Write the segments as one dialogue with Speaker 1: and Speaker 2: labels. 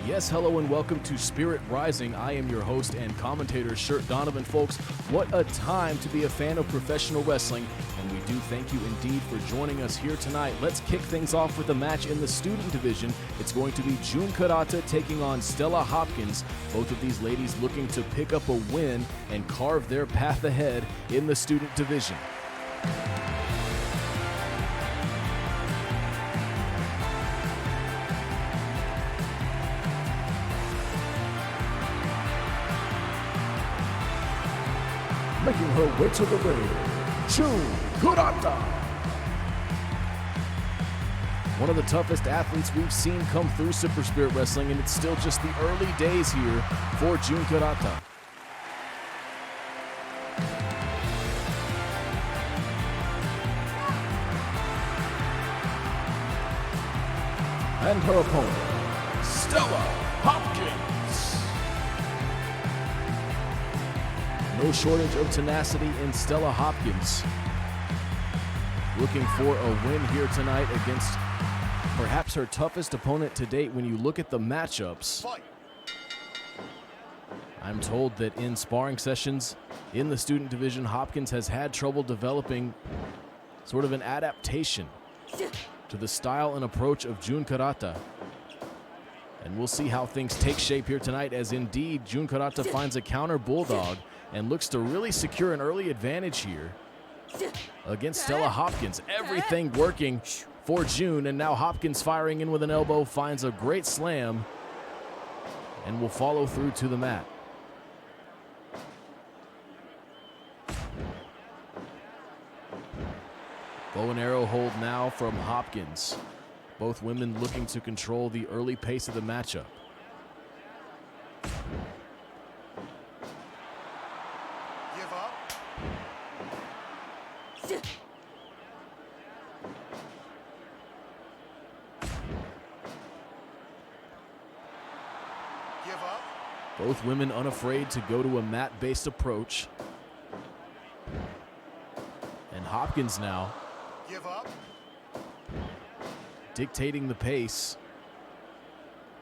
Speaker 1: Yes, hello and welcome to Spirit Rising. I am your host and commentator, Shirt Donovan. Folks, what a time to be a fan of professional wrestling, and we do thank you indeed for joining us here tonight. Let's kick things off with a match in the student division. It's going to be Jun Kurata taking on STELLA Hopkins. Both of these ladies looking to pick up a win and carve their path ahead in the student division. Making her way to the ring, Jun Kurata. One of the toughest athletes we've seen come through Super Spirit Wrestling, and it's still just the early days here for Jun Kurata. And her opponent, STELLA Hopkins. No shortage of tenacity in STELLA Hopkins. Looking for a win here tonight against perhaps her toughest opponent to date when you look at the matchups. I'm told that in sparring sessions in the student division, Hopkins has had trouble developing sort of an adaptation to the style and approach of Jun Kurata. And we'll see how things take shape here tonight, as indeed Jun Kurata finds a counter bulldog and looks to really secure an early advantage here against STELLA Hopkins. Everything working for Jun, and now Hopkins firing in with an elbow, finds a great slam, and will follow through to the mat. Bow and arrow hold now from Hopkins. Both women looking to control the early pace of the matchup.
Speaker 2: Give up. Give up.
Speaker 1: Both women unafraid to go to a mat-based approach. And Hopkins now
Speaker 2: Give up.
Speaker 1: dictating the pace.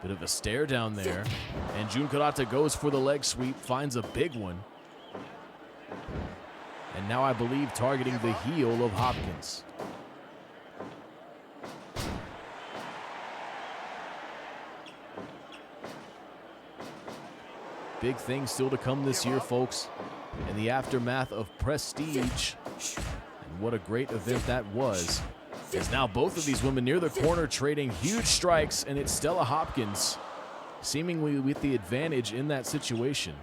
Speaker 1: Bit of a stare down there. And Jun Kurata goes for the leg sweep, finds a big one. And now I believe targeting the heel of Hopkins. Big things still to come this year, folks, in the aftermath of Prestige. And what a great event that was. As now both of these women near the corner trading huge strikes, and it's STELLA Hopkins seemingly with the advantage in that situation.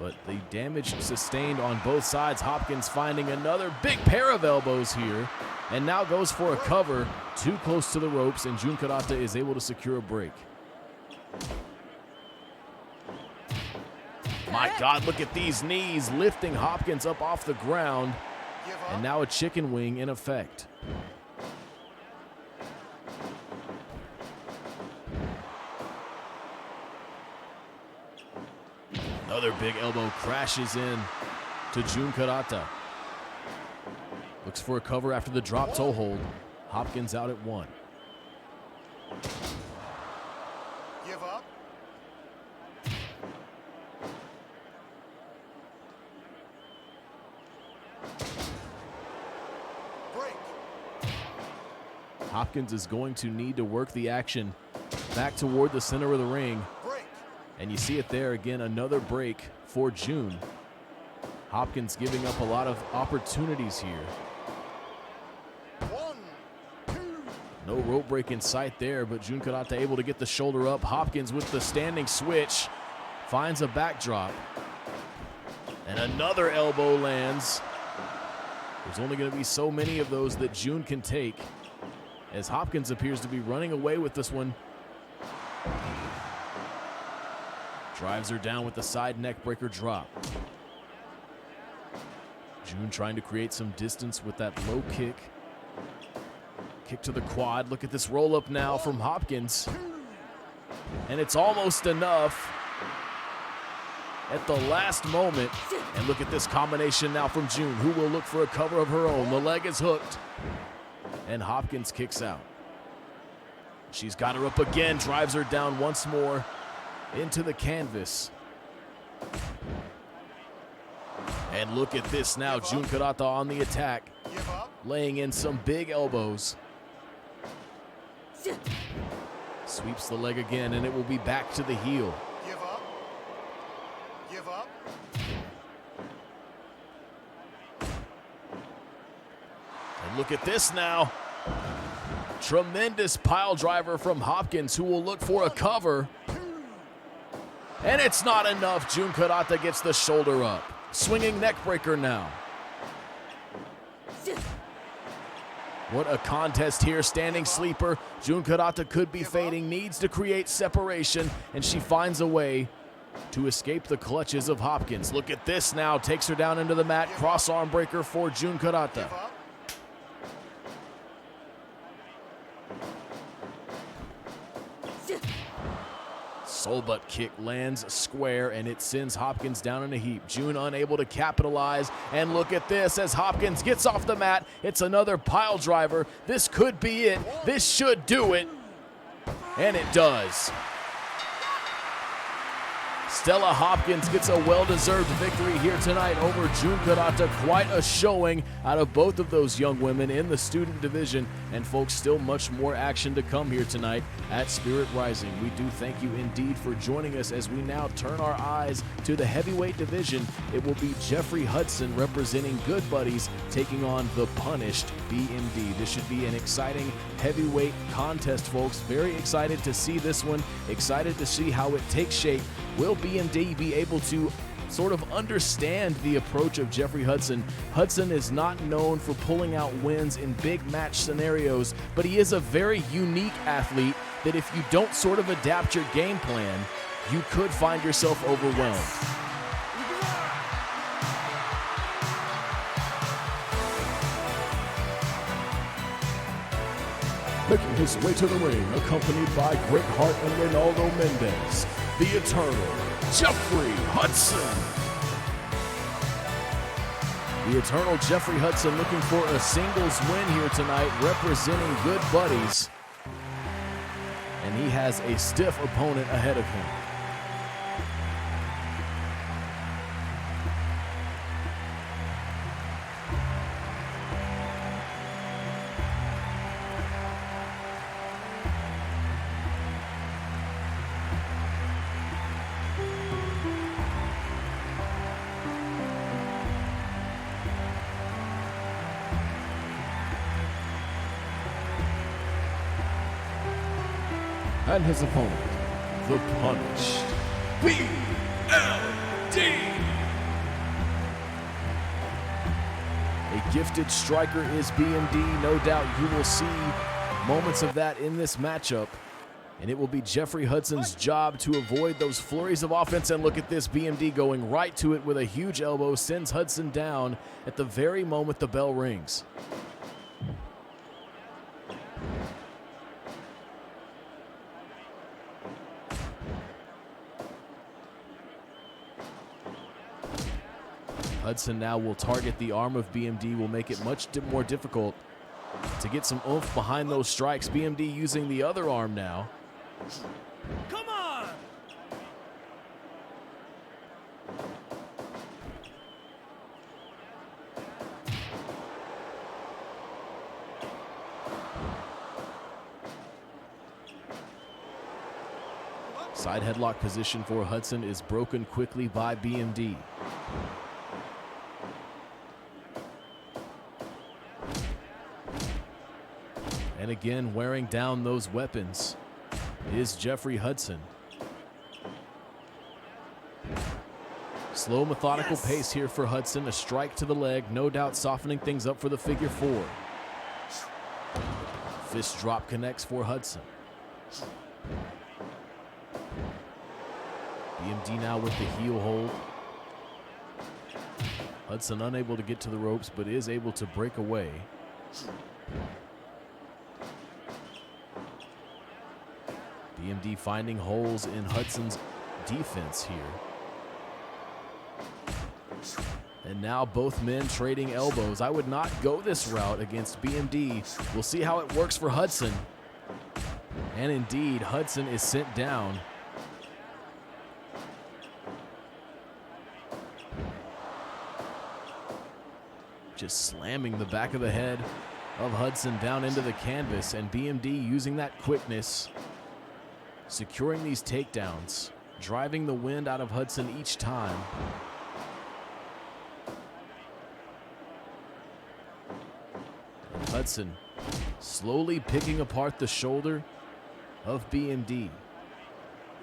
Speaker 1: But the damage sustained on both sides, Hopkins finding another big pair of elbows here, and now goes for a cover, too close to the ropes, and Jun Kurata is able to secure a break. My God, look at these knees lifting Hopkins up off the ground. And now a chicken wing in effect. Another big elbow crashes in to Jun Kurata. Looks for a cover after the drop toe hold. Hopkins out at one.
Speaker 2: Give up.
Speaker 1: Hopkins is going to need to work the action back toward the center of the ring. And you see it there again, another break for Jun. Hopkins giving up a lot of opportunities here.
Speaker 2: 1, 2.
Speaker 1: No rope break in sight there, but Jun Kurata able to get the shoulder up. Hopkins with the standing switch finds a backdrop. And another elbow lands. There's only going to be so many of those that Jun can take, as Hopkins appears to be running away with this one. Drives her down with the side neck breaker drop. Jun trying to create some distance with that low kick. Kick to the quad. Look at this roll up now from Hopkins. And it's almost enough at the last moment. And look at this combination now from Jun, who will look for a cover of her own. The leg is hooked, and Hopkins kicks out. She's got her up again, drives her down once more into the canvas. And look at this now, Jun Karata on the attack,
Speaker 2: Give up.
Speaker 1: laying in some big elbows. Sweeps the leg again, and it will be back to the heel.
Speaker 2: Give up. Give up.
Speaker 1: And look at this now. Tremendous pile driver from Hopkins, who will look for a cover. And it's not enough. Jun Karata gets the shoulder up. Swinging neck breaker now. What a contest here, standing sleeper. Jun Karata could be fading, needs to create separation, and she finds a way to escape the clutches of Hopkins. Look at this now, takes her down into the mat, cross arm breaker for Jun Karata.
Speaker 2: Give up.
Speaker 1: Soul butt kick lands square, and it sends Hopkins down in a heap. Jun unable to capitalize, and look at this as Hopkins gets off the mat. It's another pile driver. This could be it. This should do it. And it does. Stella Hopkins gets a well-deserved victory here tonight over Jun Karata. Quite a showing out of both of those young women in the student division. And folks, still much more action to come here tonight at Spirit Rising. We do thank you indeed for joining us as we now turn our eyes to the heavyweight division. It will be Jeffrey Hudson representing Good Buddies taking on the punished BMD. This should be an exciting heavyweight contest, folks. Very excited to see this one. Excited to see how it takes shape. Will BMD be able to sort of understand the approach of Jeffrey Hudson? Hudson is not known for pulling out wins in big match scenarios, but he is a very unique athlete that if you don't sort of adapt your game plan, you could find yourself overwhelmed. Making his way to the ring, accompanied by Great Hart and Reynaldo Mendez, the Eternal, Jeffrey Hudson. The Eternal Jeffrey Hudson looking for a singles win here tonight, representing Good Buddies. And he has a stiff opponent ahead of him. And his opponent, the punished BMD. A gifted striker is BMD. No doubt you will see moments of that in this matchup. And it will be Jeffrey Hudson's job to avoid those flurries of offense. And look at this, BMD going right to it with a huge elbow, sends Hudson down at the very moment the bell rings. Hudson now will target the arm of BMD, will make it much more difficult to get some oomph behind those strikes. BMD using the other arm now.
Speaker 3: Come on!
Speaker 1: Side headlock position for Hudson is broken quickly by BMD. And again, wearing down those weapons is Jeffrey Hudson. Slow, methodical pace here for Hudson. A strike to the leg, no doubt softening things up for the figure four. Fist drop connects for Hudson. BMD now with the heel hold. Hudson unable to get to the ropes, but is able to break away. BMD finding holes in Hudson's defense here. And now both men trading elbows. I would not go this route against BMD. We'll see how it works for Hudson. And indeed, Hudson is sent down. Just slamming the back of the head of Hudson down into the canvas, and BMD using that quickness, securing these takedowns, driving the wind out of Hudson each time. And Hudson slowly picking apart the shoulder of BMD.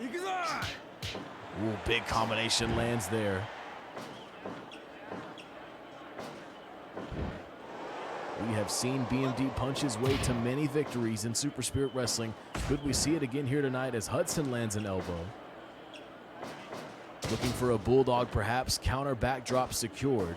Speaker 1: Ooh, big combination lands there. We have seen BMD punch his way to many victories in Super Spirit Wrestling. Could we see it again here tonight as Hudson lands an elbow? Looking for a bulldog, perhaps. Counter backdrop secured.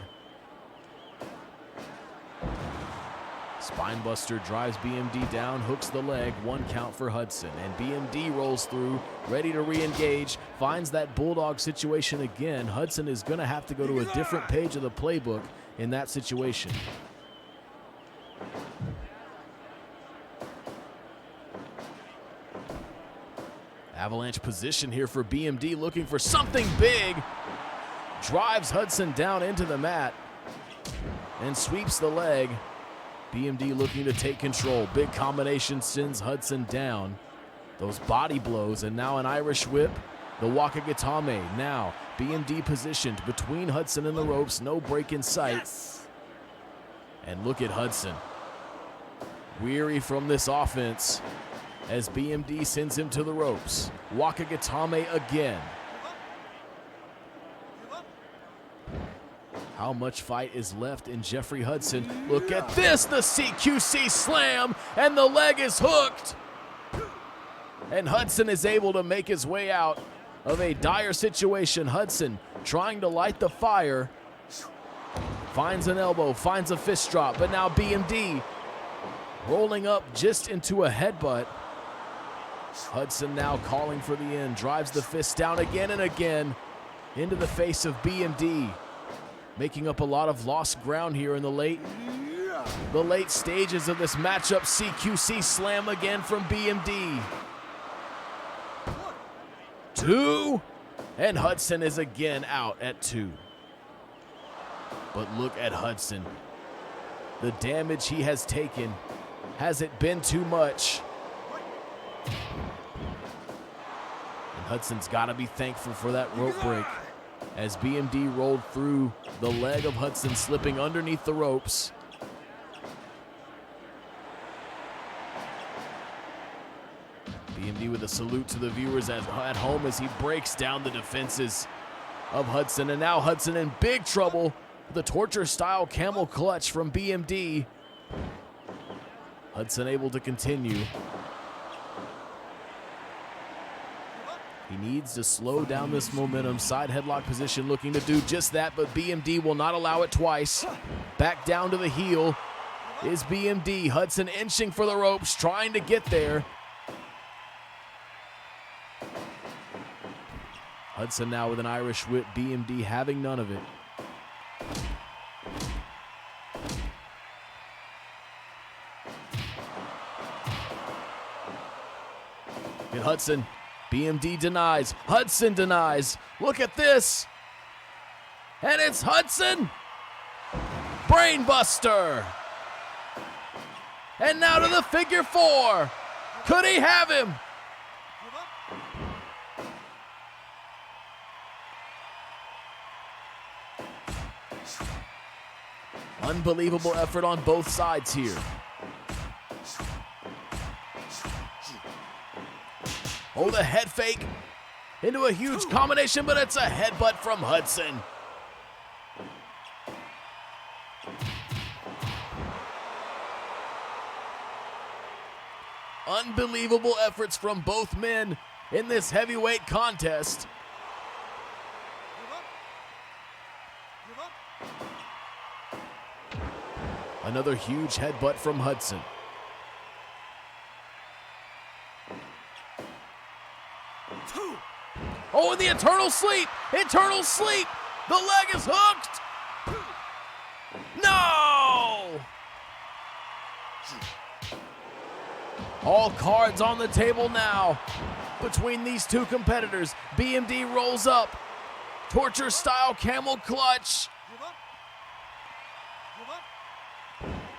Speaker 1: Spinebuster drives BMD down, hooks the leg, 1 count for Hudson. And BMD rolls through, ready to re-engage, finds that bulldog situation again. Hudson is going to have to go to a different page of the playbook in that situation. Avalanche position here for BMD, looking for something big. Drives Hudson down into the mat and sweeps the leg. BMD looking to take control. Big combination sends Hudson down. Those body blows, and now an Irish whip. The Wakagatame. Now BMD positioned between Hudson and the ropes. No break in sight.
Speaker 3: Yes.
Speaker 1: And look at Hudson. Weary from this offense as BMD sends him to the ropes. Wakagatame again. How much fight is left in Jeffrey Hudson? Look at this, the CQC slam, and the leg is hooked. And Hudson is able to make his way out of a dire situation. Hudson trying to light the fire. Finds an elbow, finds a fist drop, but now BMD rolling up just into a headbutt. Hudson now calling for the end, drives the fist down again and again into the face of BMD, making up a lot of lost ground here in the late stages of this matchup. CQC slam again from BMD. 2, and Hudson is again out at 2. But look at Hudson. The damage he has taken. Has it been too much? And Hudson's got to be thankful for that rope break as BMD rolled through the leg of Hudson, slipping underneath the ropes. BMD with a salute to the viewers at home as he breaks down the defenses of Hudson. And now Hudson in big trouble. The torture-style camel clutch from BMD. Hudson able to continue. He needs to slow down this momentum. Side headlock position, looking to do just that, but BMD will not allow it twice. Back down to the heel is BMD. Hudson inching for the ropes, trying to get there. Hudson now with an Irish whip. BMD having none of it. And Hudson, BMD denies. Hudson denies. Look at this. And it's Hudson. Brainbuster. And now to the figure 4. Could he have him? Unbelievable effort on both sides here. Oh, the head fake into a huge combination, but it's a headbutt from Hudson. Unbelievable efforts from both men in this heavyweight contest. Another huge headbutt from Hudson. Oh, and the eternal sleep! Eternal sleep! The leg is hooked! No! All cards on the table now. Between these two competitors, BMD rolls up. Torture style camel clutch.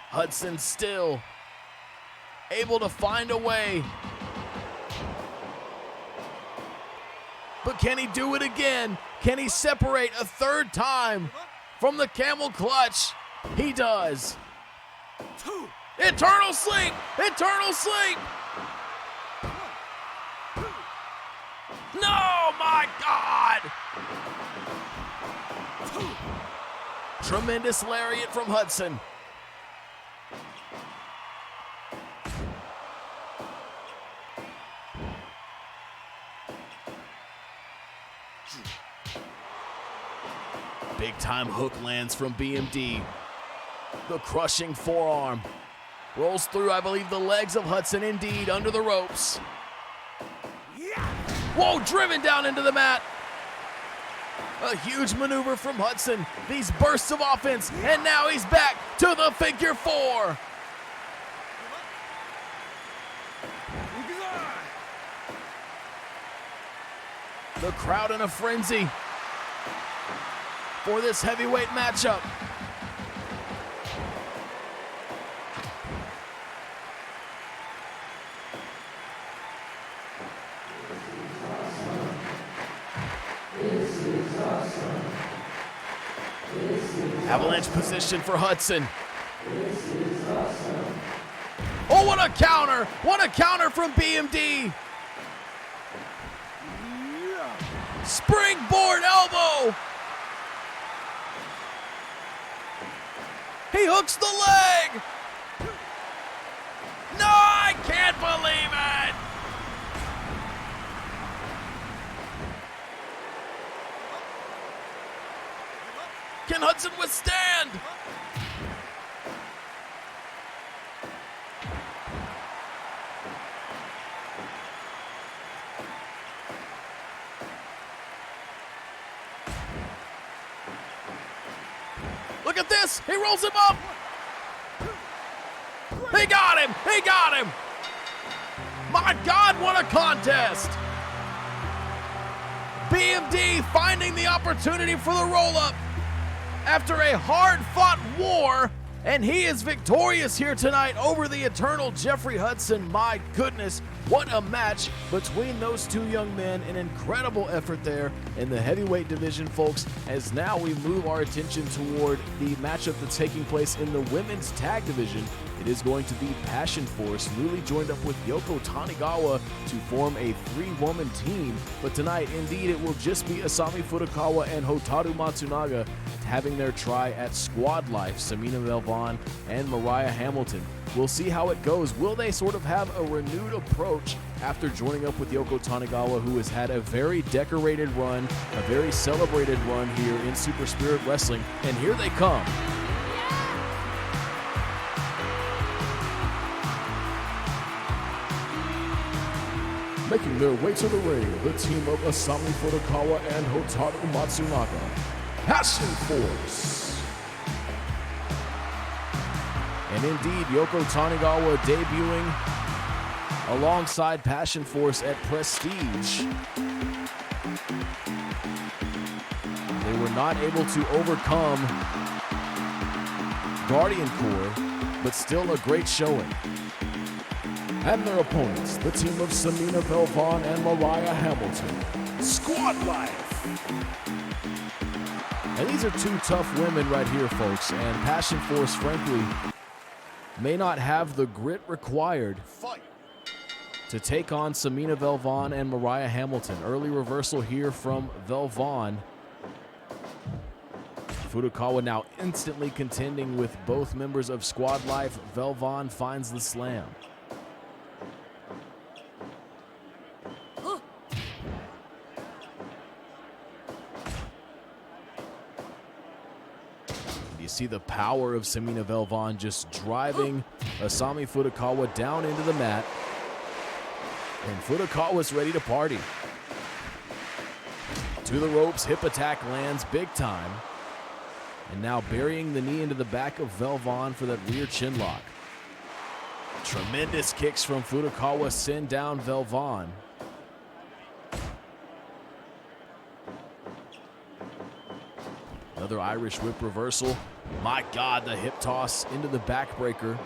Speaker 1: Hudson still able to find a way. But can he do it again? Can he separate a third time from the camel clutch? He does. Eternal sleep! Eternal sleep! No, my God! Tremendous lariat from Hudson. Big time hook lands from BMD. The crushing forearm rolls through, I believe, the legs of Hudson, indeed, under the ropes. Whoa, driven down into the mat. A huge maneuver from Hudson. These bursts of offense, and now he's back to the figure four. The crowd in a frenzy for this heavyweight matchup. Avalanche position for Hudson. Oh, what a counter! What a counter from BMD! Springboard elbow! He hooks the leg! No, I can't believe it! Can Hudson withstand? Look at this, he rolls him up. He got him, he got him. My God, what a contest. BMD finding the opportunity for the roll-up after a hard-fought war, and he is victorious here tonight over the eternal Jeffrey Hudson. My goodness, what a match between those two young men. An incredible effort there in the heavyweight division, folks, as now we move our attention toward the matchup that's taking place in the women's tag division. It is going to be Passion Force, newly joined up with Yoko Tanigawa to form a three-woman team. But tonight, indeed, it will just be Asami Furukawa and Hotaru Matsunaga having their try at Squad Life, Samina Melvan and Mariah Hamilton. We'll see how it goes. Will they sort of have a renewed approach after joining up with Yoko Tanigawa, who has had a very decorated run, a very celebrated run here in Super Spirit Wrestling? And here they come. Making their way to the ring, the team of Asami Furukawa and Hotaru Matsunaga, Passion Force. And indeed, Yoko Tanigawa debuting alongside Passion Force at Prestige. They were not able to overcome Guardian Core, but still a great showing. And their opponents, the team of Samina Belvon and Mariah Hamilton, Squad Life. And these are two tough women right here, folks, and Passion Force, frankly, may not have the grit required to take on Samina Belvon and Mariah Hamilton. Early reversal here from Belvon. Furukawa now instantly contending with both members of Squad Life. Belvon finds the slam. You see the power of Samina Belvon just driving Asami Furukawa down into the mat. And Furukawa's ready to party. To the ropes, hip attack lands big time. And now burying the knee into the back of Belvon for that rear chin lock. Tremendous kicks from Furukawa send down Velvan. Another Irish whip reversal. My God, the hip toss into the backbreaker.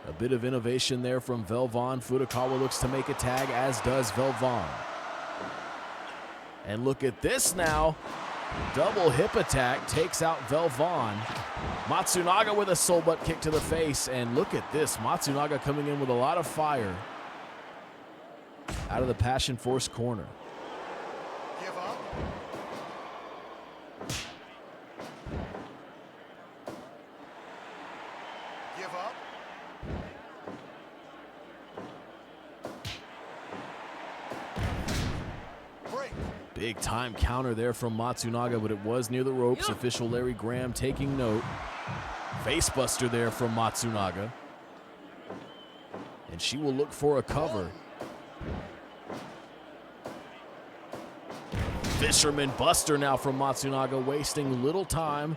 Speaker 1: A bit of innovation there from Velvan. Furukawa looks to make a tag, as does Velvan. And look at this now. Double hip attack takes out Velvan. Matsunaga with a soul butt kick to the face. And look at this. Matsunaga coming in with a lot of fire out of the Passion Force corner.
Speaker 2: Give up. Give up. Break.
Speaker 1: Big time counter there from Matsunaga, but it was near the ropes. Official Larry Graham taking note. Facebuster there from Matsunaga. And she will look for a cover. Fisherman Buster now from Matsunaga, wasting little time,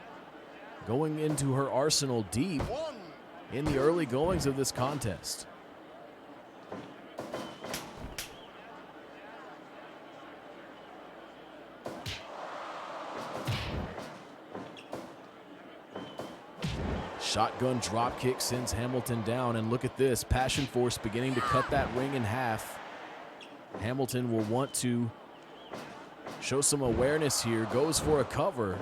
Speaker 1: going into her arsenal deep in the early goings of this contest. Shotgun drop kick sends Hamilton down, and look at this. Passion Force beginning to cut that ring in half. Hamilton will want to show some awareness here, goes for a cover.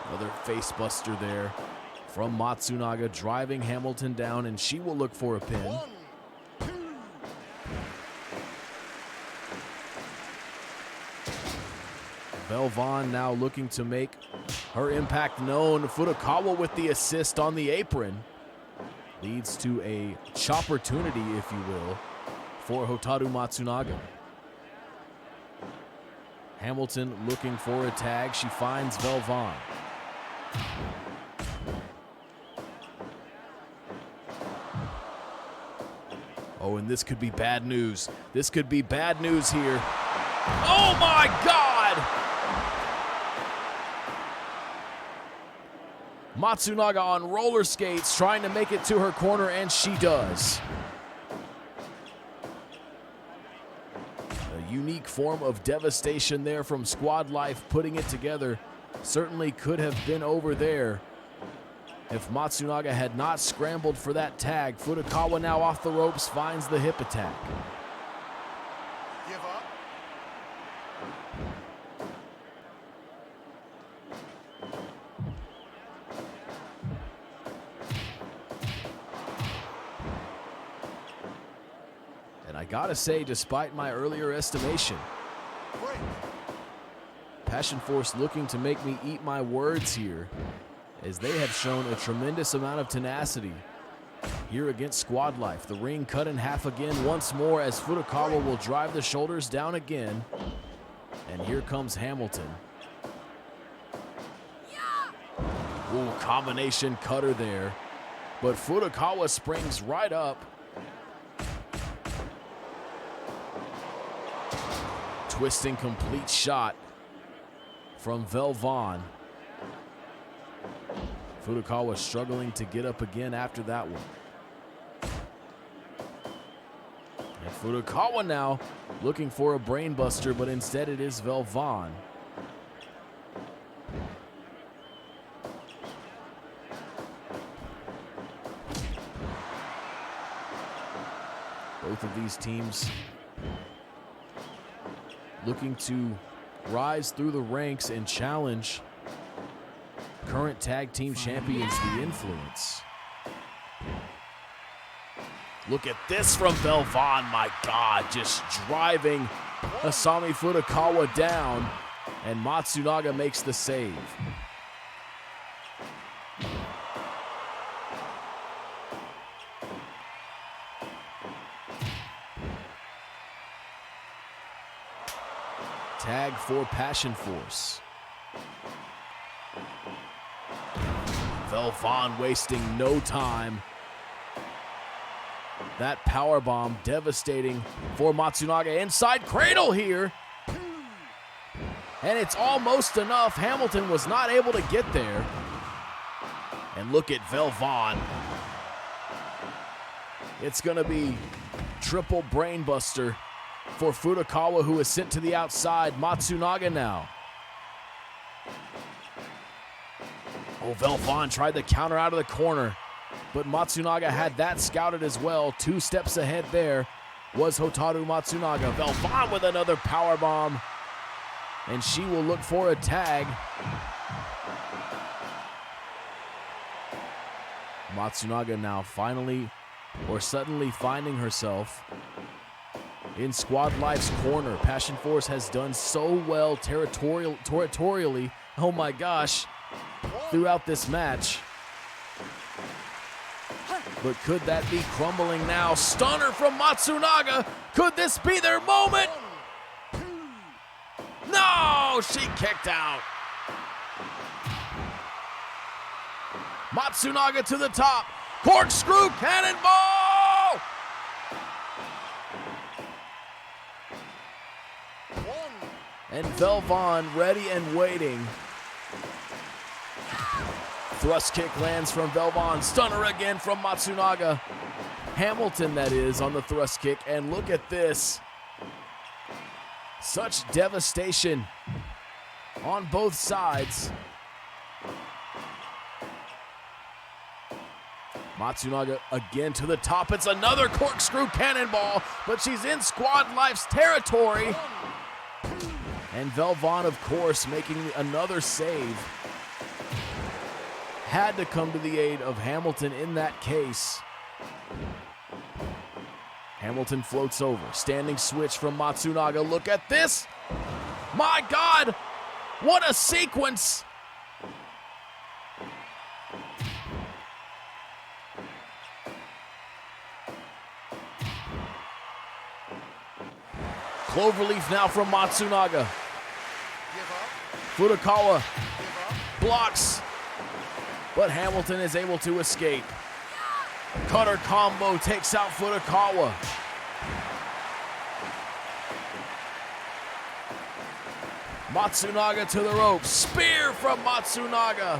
Speaker 1: Another face buster there from Matsunaga, driving Hamilton down, and she will look for a pin. Velvan now looking to make her impact known. Furukawa with the assist on the apron. Leads to a chopportunity, if you will, for Hotaru Matsunaga. Hamilton looking for a tag. She finds Velvan. Oh, and this could be bad news. This could be bad news here. Oh my God! Matsunaga on roller skates trying to make it to her corner, and she does. A unique form of devastation there from Squad Life, putting it together. Certainly could have been over there if Matsunaga had not scrambled for that tag. Furukawa now off the ropes, finds the hip attack.
Speaker 2: Give up.
Speaker 1: And I gotta say, despite my earlier estimation,
Speaker 2: Break.
Speaker 1: Passion Force looking to make me eat my words here, as they have shown a tremendous amount of tenacity here against Squad Life. The ring cut in half again once more, as Furukawa will drive the shoulders down again. And here comes Hamilton. Ooh, combination cutter there. But Furukawa springs right up. Twisting complete shot from Velvan. Furukawa struggling to get up again after that one. And Furukawa now looking for a brain buster, but instead it is Velvan. Both of these teams looking to rise through the ranks and challenge current tag team champions, The Influence. Look at this from Velvan, my God, just driving Asami Furukawa down, and Matsunaga makes the save. Tag for Passion Force. Velvan wasting no time. That powerbomb devastating for Matsunaga. Inside cradle here. And it's almost enough. Hamilton was not able to get there. And look at Velvon. It's going to be triple brainbuster for Furukawa, who is sent to the outside. Matsunaga now. Oh, Velvon tried the counter out of the corner, but Matsunaga had that scouted as well. 2 steps ahead there was Hotaru Matsunaga. Velvon with another power bomb, and she will look for a tag. Matsunaga now suddenly finding herself in Squad Life's corner. Passion Force has done so well territorially, oh my gosh, throughout this match. But could that be crumbling now? Stunner from Matsunaga. Could this be their moment? No, she kicked out. Matsunaga to the top. Corkscrew cannonball! And Velvon ready and waiting. Thrust kick lands from Velvon. Stunner again from Matsunaga. Hamilton, that is, on the thrust kick. And look at this. Such devastation on both sides. Matsunaga again to the top. It's another corkscrew cannonball, but she's in Squad Life's territory. And Velvon, of course, making another save. Had to come to the aid of Hamilton in that case. Hamilton floats over. Standing switch from Matsunaga. Look at this. My God, what a sequence. Cloverleaf now from Matsunaga. Furukawa blocks, but Hamilton is able to escape. Cutter combo takes out Furukawa. Matsunaga to the ropes. Spear from Matsunaga.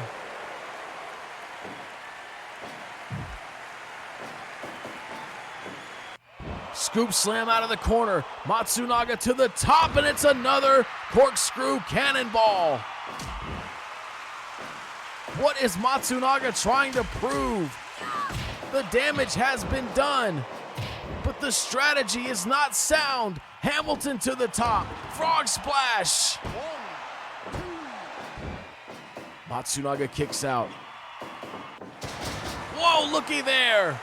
Speaker 1: Scoop slam out of the corner. Matsunaga to the top, and it's another corkscrew cannonball. What is Matsunaga trying to prove? The damage has been done, but the strategy is not sound. Hamilton to the top. Frog splash. Matsunaga kicks out. Whoa, looky there.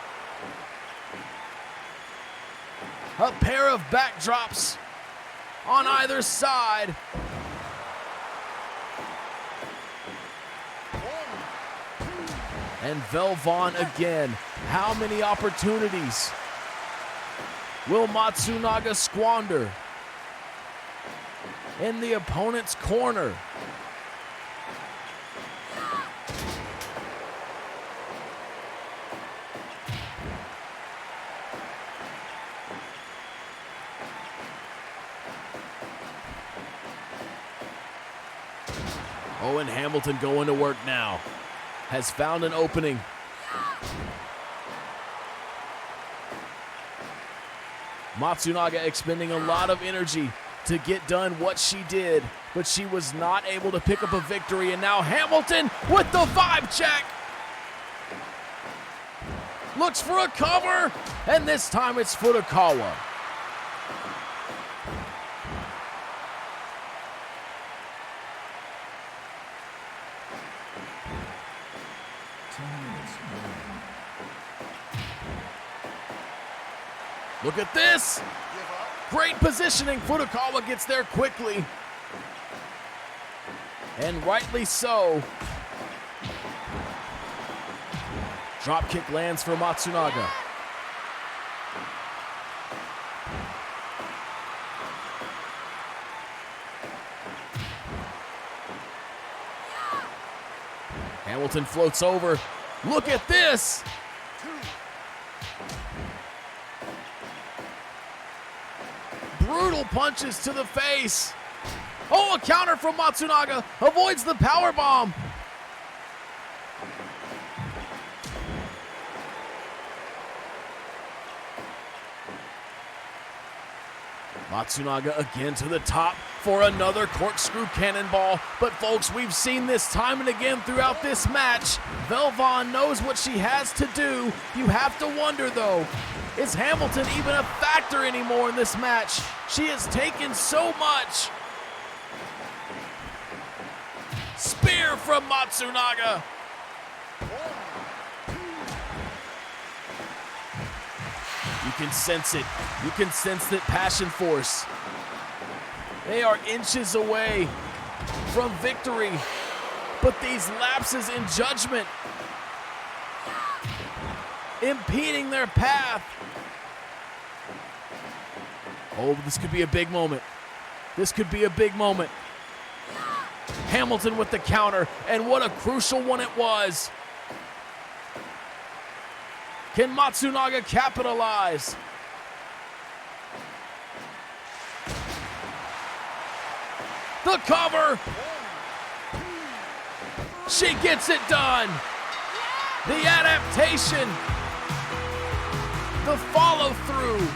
Speaker 1: A pair of backdrops on either side. And Velvon again. How many opportunities will Matsunaga squander in the opponent's corner? Oh, and Hamilton going to work now. Has found an opening. Matsunaga expending a lot of energy to get done what she did, but she was not able to pick up a victory. And now Hamilton with the vibe check. Looks for a cover, and this time it's Furukawa. Look at this. Great positioning. Furukawa gets there quickly. And rightly so. Drop kick lands for Matsunaga. Hamilton floats over. Look at this. Brutal punches to the face. Oh, a counter from Matsunaga. Avoids the power bomb. Matsunaga again to the top for another corkscrew cannonball. But folks, we've seen this time and again throughout this match. Velvon knows what she has to do. You have to wonder though, is Hamilton even a factor anymore in this match? She has taken so much. Spear from Matsunaga. You can sense it. You can sense that Passion Force. They are inches away from victory. But these lapses in judgment impeding their path. Oh, this could be a big moment. This could be a big moment. Hamilton with the counter, and what a crucial one it was. Can Matsunaga capitalize? The cover. She gets it done. The adaptation. The follow through.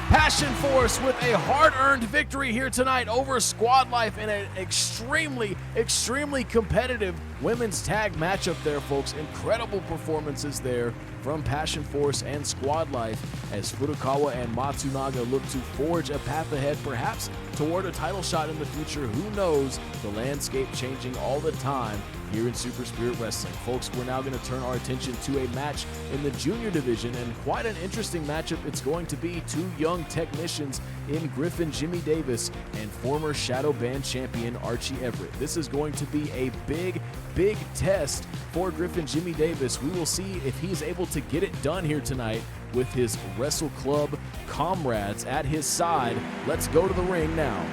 Speaker 1: Passion Force with a hard-earned victory here tonight over Squad Life in an extremely, extremely competitive women's tag matchup there, folks. Incredible performances there from Passion Force and Squad Life as Furukawa and Matsunaga look to forge a path ahead, perhaps toward a title shot in the future. Who knows? The landscape changing all the time here in Super Spirit Wrestling. Folks, we're now going to turn our attention to a match in the junior division, and quite an interesting matchup it's going to be. Two young technicians in Griffin Jimmy Davis and former Shadow Band champion Archie Everett. This is going to be a big, big test for Griffin Jimmy Davis. We will see if he's able to get it done here tonight with his Wrestle Club comrades at his side. Let's go to the ring now.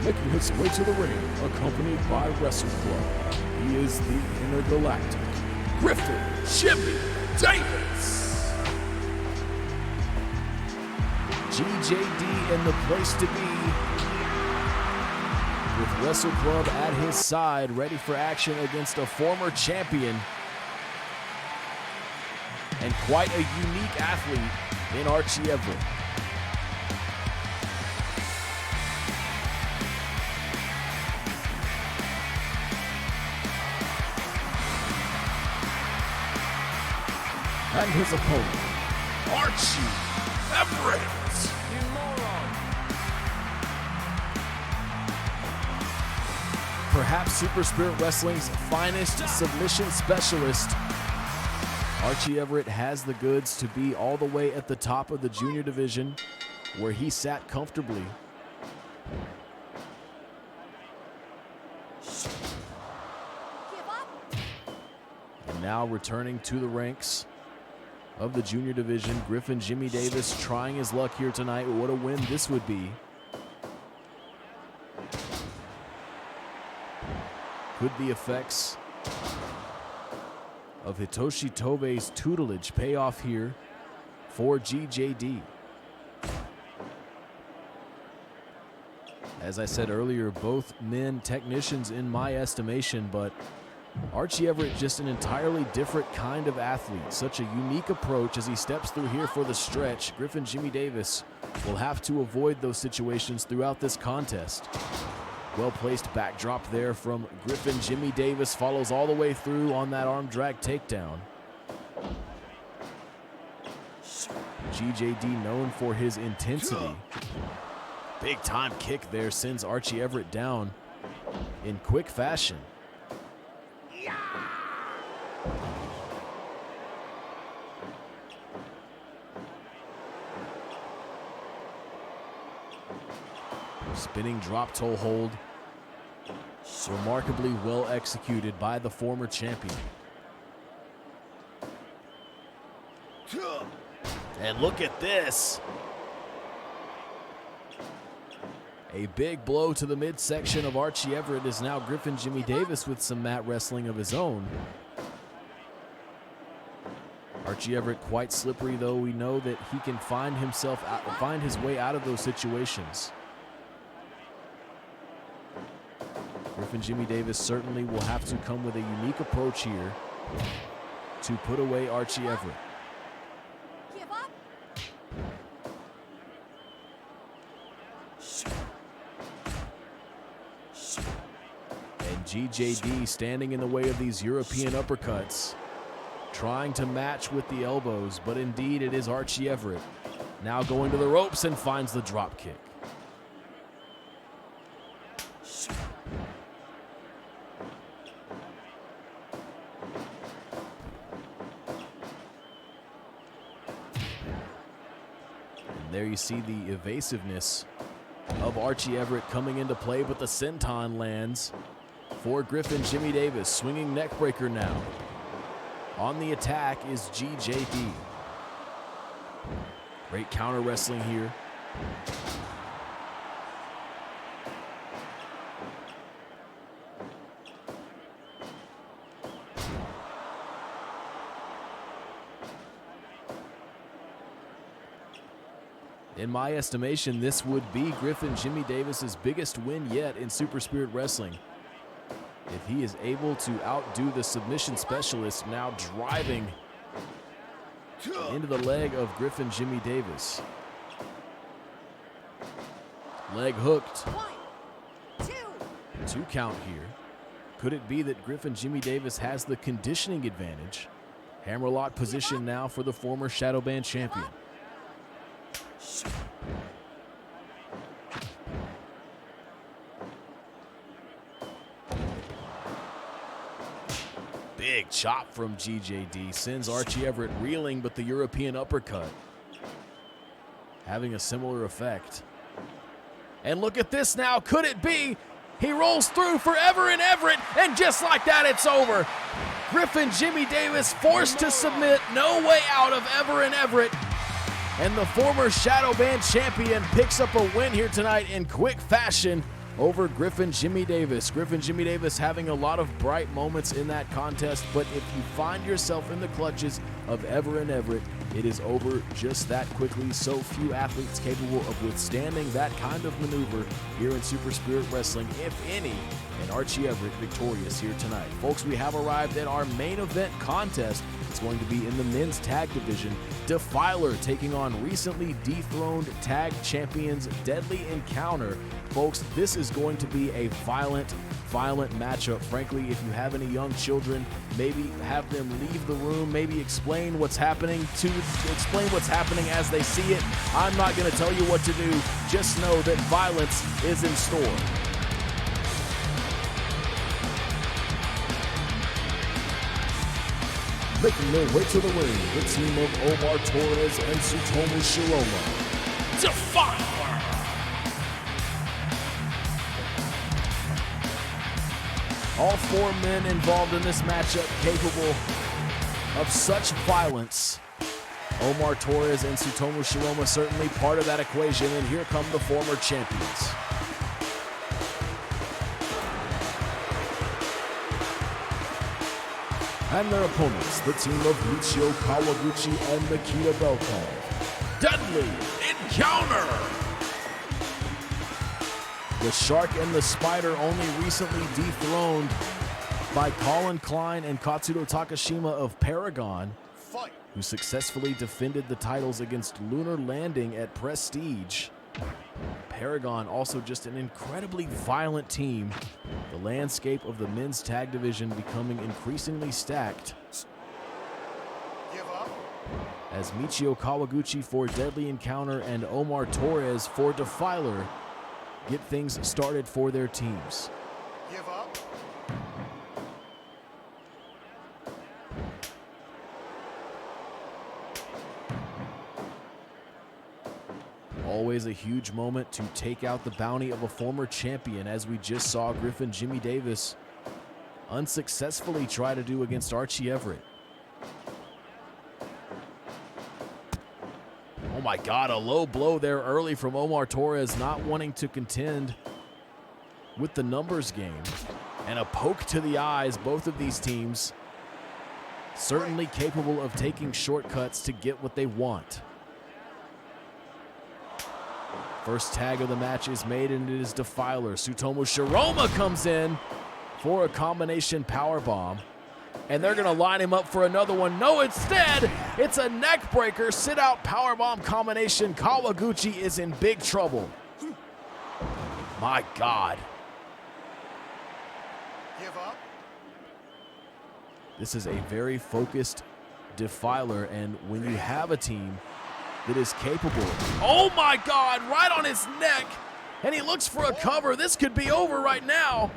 Speaker 1: Making his way to the ring, accompanied by Wrestle Club, he is the intergalactic Griffin Jimmy Davis. GJD in the place to be, with Wrestle Club at his side, ready for action against a former champion and quite a unique athlete in Archie Everett. And his opponent, Archie Everett. You moron. Perhaps Super Spirit Wrestling's finest submission specialist, Archie Everett has the goods to be all the way at the top of the junior division, where he sat comfortably. And now returning to the ranks of the junior division, Griffin Jimmy Davis trying his luck here tonight. What a win this would be. Could the effects of Hitoshi Tobei's tutelage pay off here for GJD? As I said earlier, both men technicians in my estimation, but Archie Everett just an entirely different kind of athlete. Such a unique approach as he steps through here for the stretch. Griffin Jimmy Davis will have to avoid those situations throughout this contest. Well-placed backdrop there from Griffin Jimmy Davis, follows all the way through on that arm drag takedown. GJD known for his intensity. Big time kick there sends Archie Everett down in quick fashion. Spinning drop toe hold. Remarkably well executed by the former champion. And look at this. A big blow to the midsection of Archie Everett is now Griffin Jimmy Davis with some mat wrestling of his own. Archie Everett quite slippery, though. We know that he can find his way out of those situations. Griffin Jimmy Davis certainly will have to come with a unique approach here to put away Archie Everett.
Speaker 4: Give up.
Speaker 1: And GJD standing in the way of these European uppercuts, trying to match with the elbows, but indeed it is Archie Everett now going to the ropes and finds the drop kick. And there you see the evasiveness of Archie Everett coming into play, but the senton lands for Griffin Jimmy Davis. Swinging neck breaker now. On the attack is GJD. Great counter wrestling here. In my estimation, this would be Griffin Jimmy Davis's biggest win yet in Super Spirit Wrestling. If he is able to outdo the submission specialist, now driving into the leg of Griffin Jimmy Davis. Leg hooked.
Speaker 4: 1, 2.
Speaker 1: 2 count here. Could it be that Griffin Jimmy Davis has the conditioning advantage? Hammerlock position now for the former Shadow Band champion. Big chop from GJD sends Archie Everett reeling, but the European uppercut having a similar effect. And look at this now. Could it be? He rolls through for Everett, and just like that, it's over. Griffin Jimmy Davis forced to submit. No way out of Everett. And the former Shadow Band champion picks up a win here tonight in quick fashion over Griffin Jimmy Davis. Griffin Jimmy Davis having a lot of bright moments in that contest, but if you find yourself in the clutches of Everett, it is over just that quickly. So few athletes capable of withstanding that kind of maneuver here in Super Spirit Wrestling, if any, and Archie Everett victorious here tonight. Folks, we have arrived at our main event contest. It's going to be in the men's tag division. Defiler taking on recently dethroned tag champions Deadly Encounter. Folks, this is going to be a violent matchup. Frankly, if you have any young children, maybe have them leave the room, maybe explain what's happening as they see it. I'm not going to tell you what to do. Just know that violence is in store. Making their way to the ring, the team of Omar Torres and Tsutomu Shiroma. Defiler! All 4 men involved in this matchup capable of such violence. Omar Torres and Tsutomu Shiroma certainly part of that equation, and here come the former champions. And their opponents, the team of Michio Kawaguchi and Nikita Belkov. Deadly Encounter! The Shark and the Spider only recently dethroned by Colin Klein and Katsudo Takashima of Paragon,
Speaker 2: Fight.
Speaker 1: who successfully defended the titles against Lunar Landing at Prestige. Paragon also just an incredibly violent team. The landscape of the men's tag division becoming increasingly stacked
Speaker 2: Give up.
Speaker 1: as Michio Kawaguchi for Deadly Encounter and Omar Torres for Defiler get things started for their teams.
Speaker 2: Give up.
Speaker 1: Always a huge moment to take out the bounty of a former champion, as we just saw Griffin Jimmy Davis unsuccessfully try to do against Archie Everett. Oh my God, a low blow there early from Omar Torres, not wanting to contend with the numbers game. And a poke to the eyes, both of these teams certainly capable of taking shortcuts to get what they want. First tag of the match is made, and it is Defiler. Tsutomu Shiroma comes in for a combination power bomb, and they're gonna line him up for another one. No, instead, it's a neck breaker, sit out power bomb combination. Kawaguchi is in big trouble. My God.
Speaker 2: Give up.
Speaker 1: This is a very focused Defiler, and when you have a team that is capable. Oh my God, right on his neck, and he looks for a cover. This could be over right now.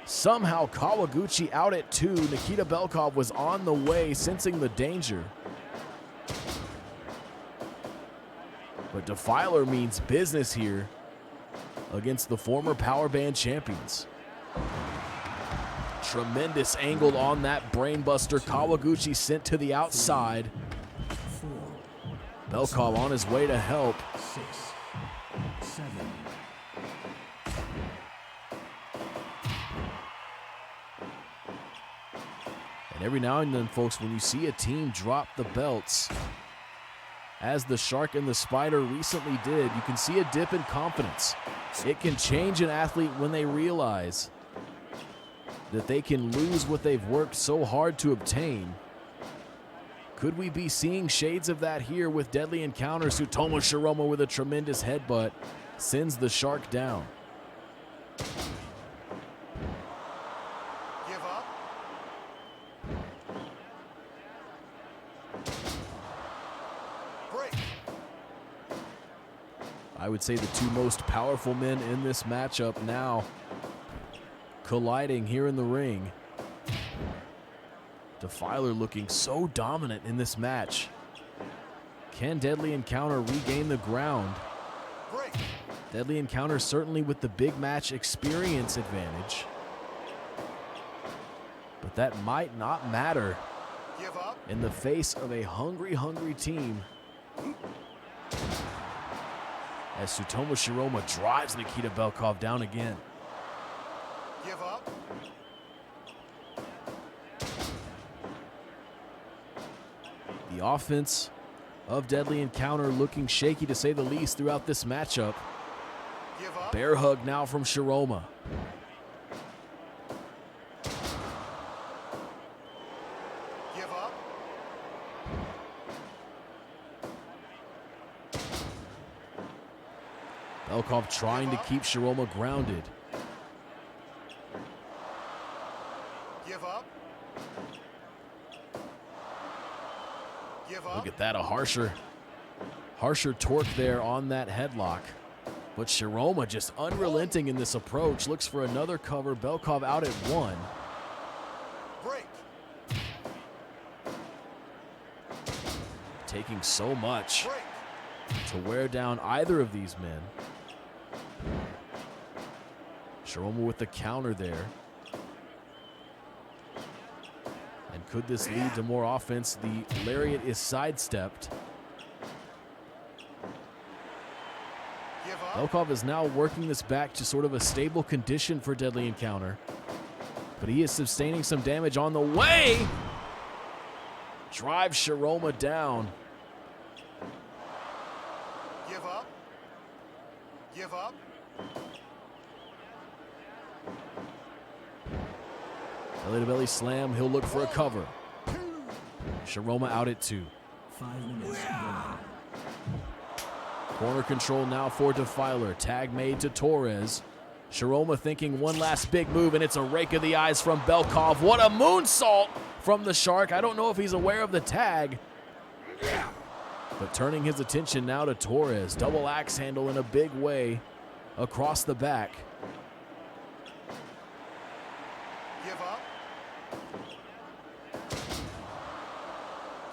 Speaker 1: Somehow Kawaguchi out at 2. Nikita Belkov was on the way, sensing the danger. But Defiler means business here against the former Power Band champions. Tremendous angle on that brainbuster. Kawaguchi sent to the outside. Belkov on his way to help.
Speaker 3: 6, 7.
Speaker 1: And every now and then, folks, when you see a team drop the belts, as the Shark and the Spider recently did, you can see a dip in confidence. It can change an athlete when they realize that they can lose what they've worked so hard to obtain. Could we be seeing shades of that here with Deadly Encounter? Tsutomu Shiroma with a tremendous headbutt sends the Shark down.
Speaker 2: Give up. Break.
Speaker 1: I would say the two most powerful men in this matchup now colliding here in the ring. Defiler looking so dominant in this match. Can Deadly Encounter regain the ground?
Speaker 2: Break.
Speaker 1: Deadly Encounter certainly with the big match experience advantage. But that might not matter
Speaker 2: Give up.
Speaker 1: in the face of a hungry, hungry team. As Tsutomu Shiroma drives Nikita Belkov down again.
Speaker 2: Give up.
Speaker 1: The offense of Deadly Encounter looking shaky to say the least throughout this matchup.
Speaker 2: Give up.
Speaker 1: Bear hug now from Shiroma.
Speaker 2: Give up.
Speaker 1: Belkov trying to keep Shiroma grounded.
Speaker 2: Give up. Give up.
Speaker 1: Look at that, a harsher torque there on that headlock. But Shiroma just unrelenting in this approach, looks for another cover. Belkov out at 1.
Speaker 2: Break.
Speaker 1: Taking so much
Speaker 2: Break.
Speaker 1: to wear down either of these men. Shiroma with the counter there. And could this lead to more offense? The lariat is sidestepped.
Speaker 2: Give up.
Speaker 1: Belkov is now working this back to sort of a stable condition for Deadly Encounter. But he is sustaining some damage on the way. Drives Shiroma down.
Speaker 2: Give up. Give up.
Speaker 1: Belly to belly slam. He'll look for a cover.
Speaker 2: 2.
Speaker 1: Shiroma out at 2.
Speaker 3: 5 minutes. Gone.
Speaker 1: Corner control now for Defiler. Tag made to Torres. Shiroma thinking one last big move, and it's a rake of the eyes from Belkov. What a moonsault from the Shark. I don't know if he's aware of the tag. But turning his attention now to Torres. Double axe handle in a big way across the back.
Speaker 2: Give up.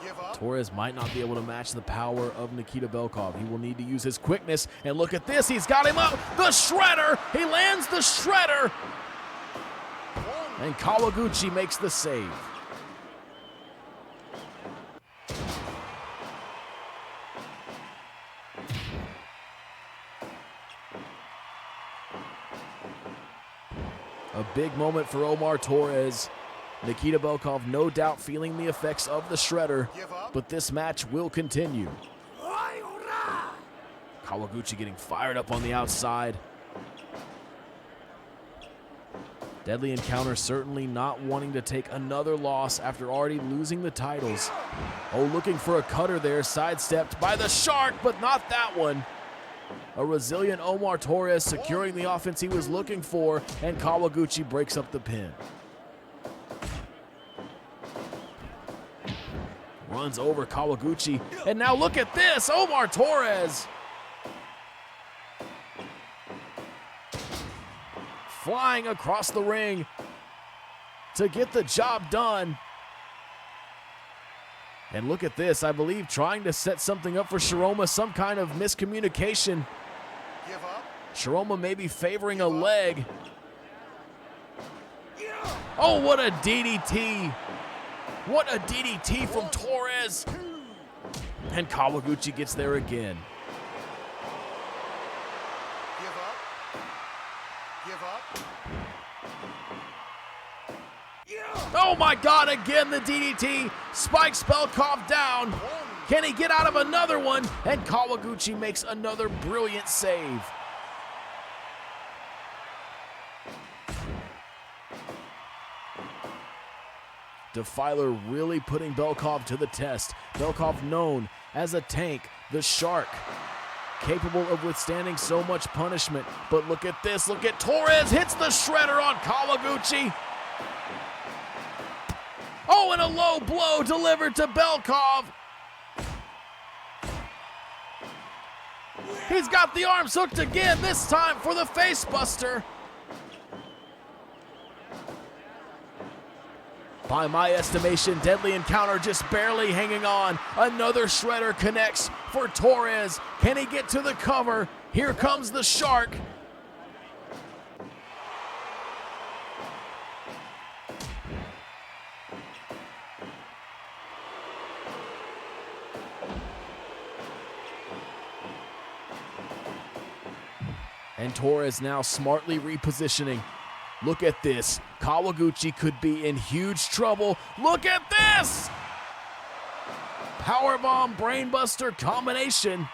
Speaker 2: Give up.
Speaker 1: Torres might not be able to match the power of Nikita Belkov. He will need to use his quickness. And look at this. He's got him up. The shredder. He lands the shredder. And Kawaguchi makes the save. A big moment for Omar Torres. Nikita Belkov no doubt feeling the effects of the shredder,
Speaker 2: Give up.
Speaker 1: but this match will continue. Kawaguchi getting fired up on the outside. Deadly Encounter certainly not wanting to take another loss after already losing the titles. Oh, looking for a cutter there, sidestepped by the Shark, but not that one. A resilient Omar Torres securing the offense he was looking for, and Kawaguchi breaks up the pin. Runs over Kawaguchi, and now look at this, Omar Torres! Flying across the ring to get the job done. And look at this, I believe trying to set something up for Shiroma, some kind of miscommunication.
Speaker 2: Give up.
Speaker 1: Shiroma maybe favoring a leg. Oh, what a DDT. What a DDT from Torres. And Kawaguchi gets there again.
Speaker 2: Give up. Give up.
Speaker 1: Oh my God, again the DDT. Spikes Belkov down. Can he get out of another one? And Kawaguchi makes another brilliant save. Defiler really putting Belkov to the test. Belkov known as a tank, the Shark. Capable of withstanding so much punishment. But look at this, look at Torres hits the shredder on Kawaguchi. Oh, and a low blow delivered to Belkov. He's got the arms hooked again, this time for the face buster. By my estimation, Deadly Encounter just barely hanging on. Another shredder connects for Torres. Can he get to the cover? Here comes the Shark. And Torres now smartly repositioning. Look at this. Kawaguchi could be in huge trouble. Look at this! Powerbomb brainbuster combination.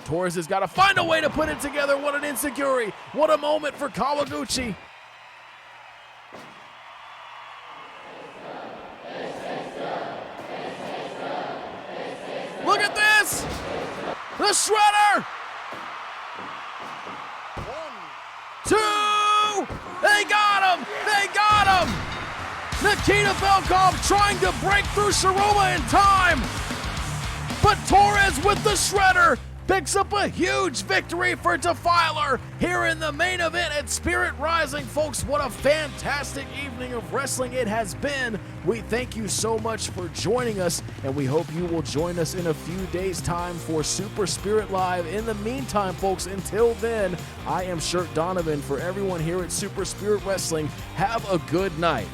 Speaker 1: Torres has got to find a way to put it together. What an insecurity. What a moment for Kawaguchi. Look at this! The shredder! 2! They got him! They got him! Nikita Belkov trying to break through Shiroma in time! But Torres with the shredder picks up a huge victory for Defiler here in the main event at Spirit Rising. Folks, what a fantastic evening of wrestling it has been. We thank you so much for joining us, and we hope you will join us in a few days' time for Super Spirit Live. In the meantime, folks, until then, I am Shirt Donovan. For everyone here at Super Spirit Wrestling, have a good night.